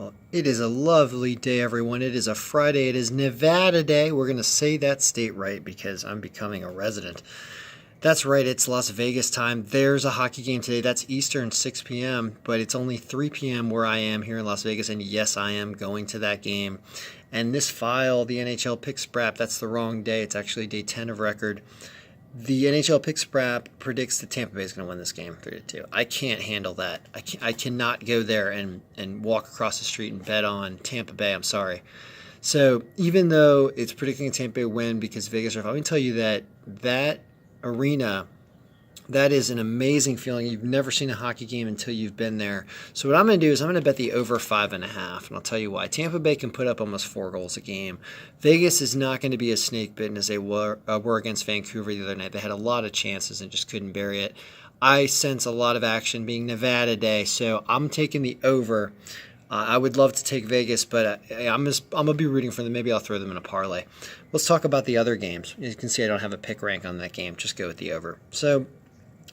Well, it is a lovely day, everyone. It is a Friday. It is Nevada Day. We're going to say that state right because I'm becoming a resident. That's right. It's Las Vegas time. There's a hockey game today. That's Eastern, 6 p.m., but it's only 3 p.m. where I am here in Las Vegas, and yes, I am going to that game. And this file, the NHL Pick Sprapp, that's the wrong day. It's actually day 10 of record. The NHL Pick Sprapp predicts that Tampa Bay is going to win this game 3-2. I can't handle that. I cannot go there and walk across the street and bet on Tampa Bay. I'm sorry. So even though it's predicting a Tampa Bay win because Vegas are, let me tell you that arena, that is an amazing feeling. You've never seen a hockey game until you've been there. So what I'm going to do is I'm going to bet the over 5.5, and I'll tell you why. Tampa Bay can put up almost 4 goals a game. Vegas is not going to be as snake-bitten as they were against Vancouver the other night. They had a lot of chances and just couldn't bury it. I sense a lot of action being Nevada Day, so I'm taking the over. I would love to take Vegas, but I'm going to be rooting for them. Maybe I'll throw them in a parlay. Let's talk about the other games. As you can see, I don't have a pick rank on that game. Just go with the over. So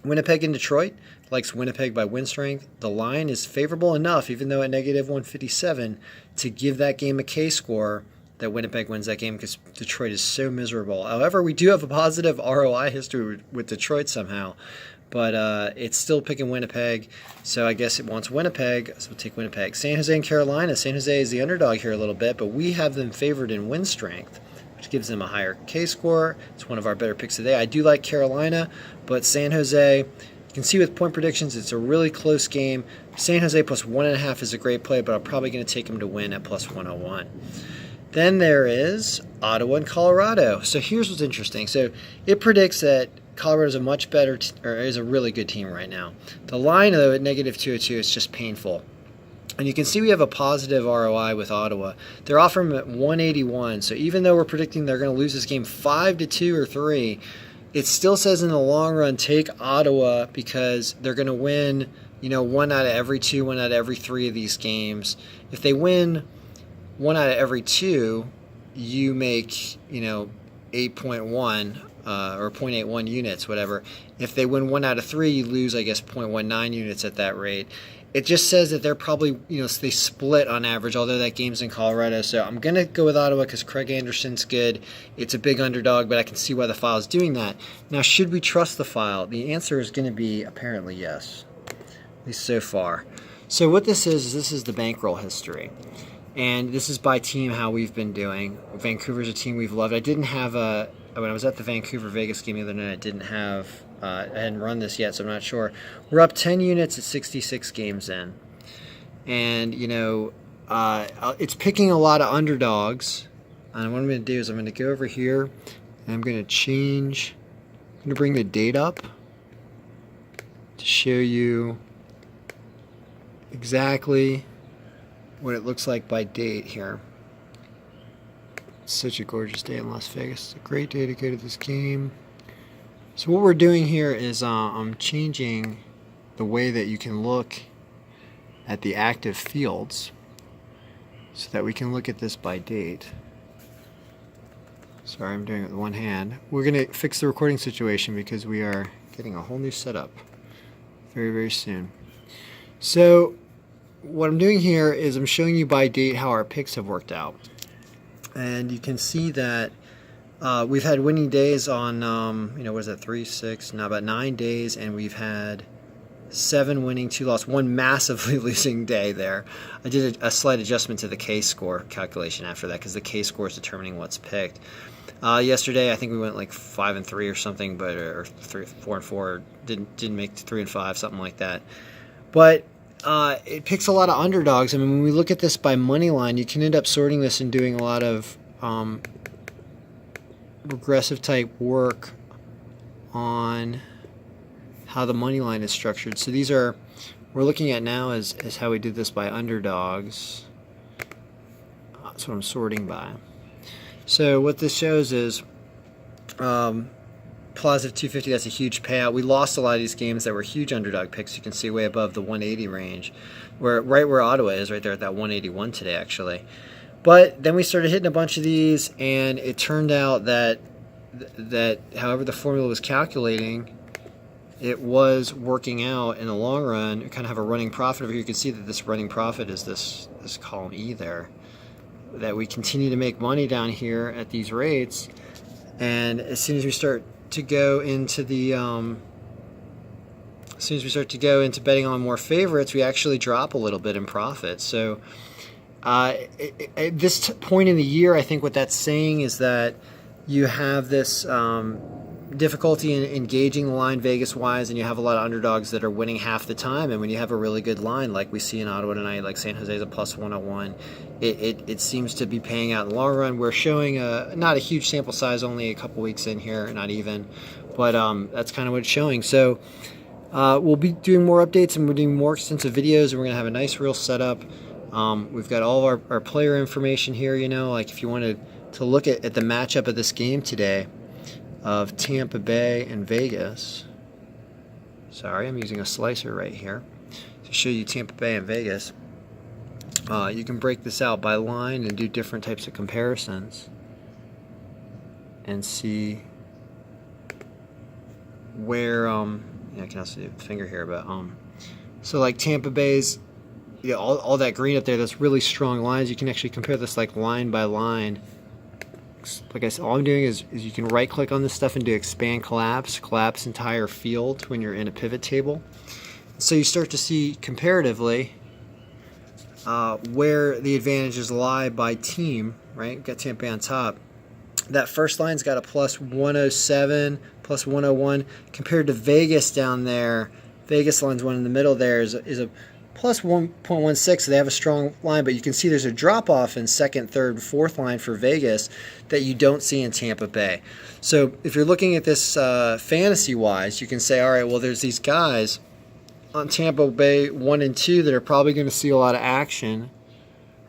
Winnipeg and Detroit likes Winnipeg by win strength. The line is favorable enough, even though at negative 157, to give that game a K score that Winnipeg wins that game because Detroit is so miserable. However, we do have a positive ROI history with Detroit somehow, but it's still picking Winnipeg, so I guess it wants Winnipeg, so we'll take Winnipeg. San Jose and Carolina. San Jose is the underdog here a little bit, but we have them favored in win strength, which gives them a higher K score. It's one of our better picks today. I do like Carolina, but San Jose, you can see with point predictions, it's a really close game. San Jose plus 1.5 is a great play, but I'm probably going to take them to win at plus 101. Then there is Ottawa and Colorado. So here's what's interesting. So it predicts that Colorado is a much better, is a really good team right now. The line, though, at negative 202 is just painful. And you can see we have a positive ROI with Ottawa. They're offering them at 181. So even though we're predicting they're going to lose this game 5-2 or 3, it still says in the long run, take Ottawa because they're going to win, 1 out of every 2, 1 out of every 3 of these games. If they win 1 out of every 2, you make, 8.1 or 0.81 units, whatever. If they win 1 out of 3, you lose, I guess, 0.19 units at that rate. It just says that they're probably, they split on average, although that game's in Colorado. So I'm going to go with Ottawa because Craig Anderson's good. It's a big underdog, but I can see why the file is doing that. Now, should we trust the file? The answer is going to be apparently yes, at least so far. So what this is the bankroll history. And this is by team how we've been doing. Vancouver's a team we've loved. I didn't have when I was at the Vancouver-Vegas game the other night, I hadn't run this yet, so I'm not sure. We're up 10 units at 66 games in. And, it's picking a lot of underdogs. And what I'm going to do is I'm going to go over here, and I'm going to bring the date up to show you exactly what it looks like by date here. It's such a gorgeous day in Las Vegas. It's a great day to go to this game. So what we're doing here is I'm changing the way that you can look at the active fields so that we can look at this by date. Sorry, I'm doing it with one hand. We're going to fix the recording situation because we are getting a whole new setup very, very soon. So what I'm doing here is I'm showing you by date how our picks have worked out. And you can see that we've had winning days on, what is that, 3, 6, now about 9 days, and we've had 7 winning, 2 lost, 1 massively losing day there. I did a slight adjustment to the K-score calculation after that because the K-score is determining what's picked. Yesterday, I think we went like 5-3 or something, but or 4-4, didn't make 3-5, something like that. But it picks a lot of underdogs. I mean, when we look at this by money line, you can end up sorting this and doing a lot of regressive type work on how the money line is structured. So these are, we're looking at now is how we did this by underdogs. That's what I'm sorting by. So what this shows is positive 250, that's a huge payout. We lost a lot of these games that were huge underdog picks. You can see way above the 180 range, right where Ottawa is, right there at that 181 today, actually. But then we started hitting a bunch of these, and it turned out that however the formula was calculating, it was working out in the long run. You kind of have a running profit over here. You can see that this running profit is this column E there, that we continue to make money down here at these rates. And as soon as we start to go into the as soon as we start to go into betting on more favorites, we actually drop a little bit in profit. So at this point in the year, I think what that's saying is that you have this difficulty in engaging the line Vegas-wise, and you have a lot of underdogs that are winning half the time. And when you have a really good line like we see in Ottawa tonight, like San Jose's a plus 101, it seems to be paying out in the long run. We're showing not a huge sample size, only a couple weeks in here, not even, but that's kind of what it's showing. So we'll be doing more updates, and we're doing more extensive videos, and we're going to have a nice real setup. We've got all of our player information here, like if you wanted to look at the matchup of this game today of Tampa Bay and Vegas. Sorry, I'm using a slicer right here to show you Tampa Bay and Vegas. You can break this out by line and do different types of comparisons and see where I can also do the finger here, but so like Tampa Bay's, all that green up there, that's really strong lines. You can actually compare this like line by line. Like I said, all I'm doing is you can right click on this stuff and do expand collapse entire field when you're in a pivot table. So you start to see comparatively where the advantages lie by team, right? We've got Tampa Bay on top. That first line's got a plus 107, plus 101, compared to Vegas down there. Vegas line's one in the middle there is a plus 1.16, so they have a strong line, but you can see there's a drop-off in second, third, fourth line for Vegas that you don't see in Tampa Bay. So if you're looking at this fantasy-wise, you can say, all right, well, there's these guys on Tampa Bay 1 and 2 that are probably going to see a lot of action,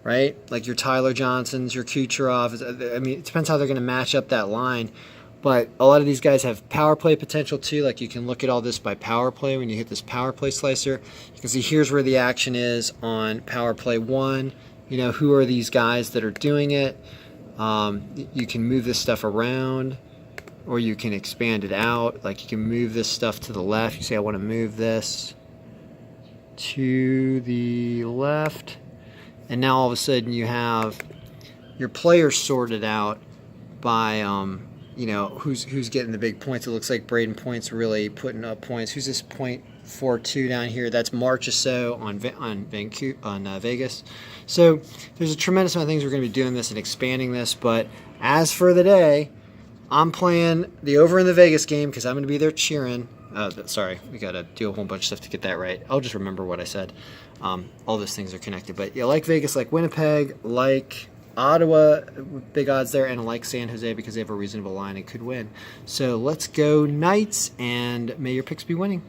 right? Like your Tyler Johnsons, your Kucherov. I mean, it depends how they're going to match up that line. But a lot of these guys have power play potential too. Like you can look at all this by power play. When you hit this power play slicer, you can see here's where the action is on power play 1. Who are these guys that are doing it? You can move this stuff around, or you can expand it out. Like you can move this stuff to the left. You say, I want to move this to the left. And now all of a sudden you have your players sorted out by who's getting the big points. It looks like Braden Point's really putting up points. Who's this .42 down here? That's Marchessault on Vegas. So there's a tremendous amount of things we're going to be doing this and expanding this. But as for the day, I'm playing the over in the Vegas game because I'm going to be there cheering. Sorry, we got to do a whole bunch of stuff to get that right. I'll just remember what I said. All those things are connected. But yeah, like Vegas, like Winnipeg, like Ottawa, big odds there, and like San Jose because they have a reasonable line and could win. So let's go Knights, and may your picks be winning.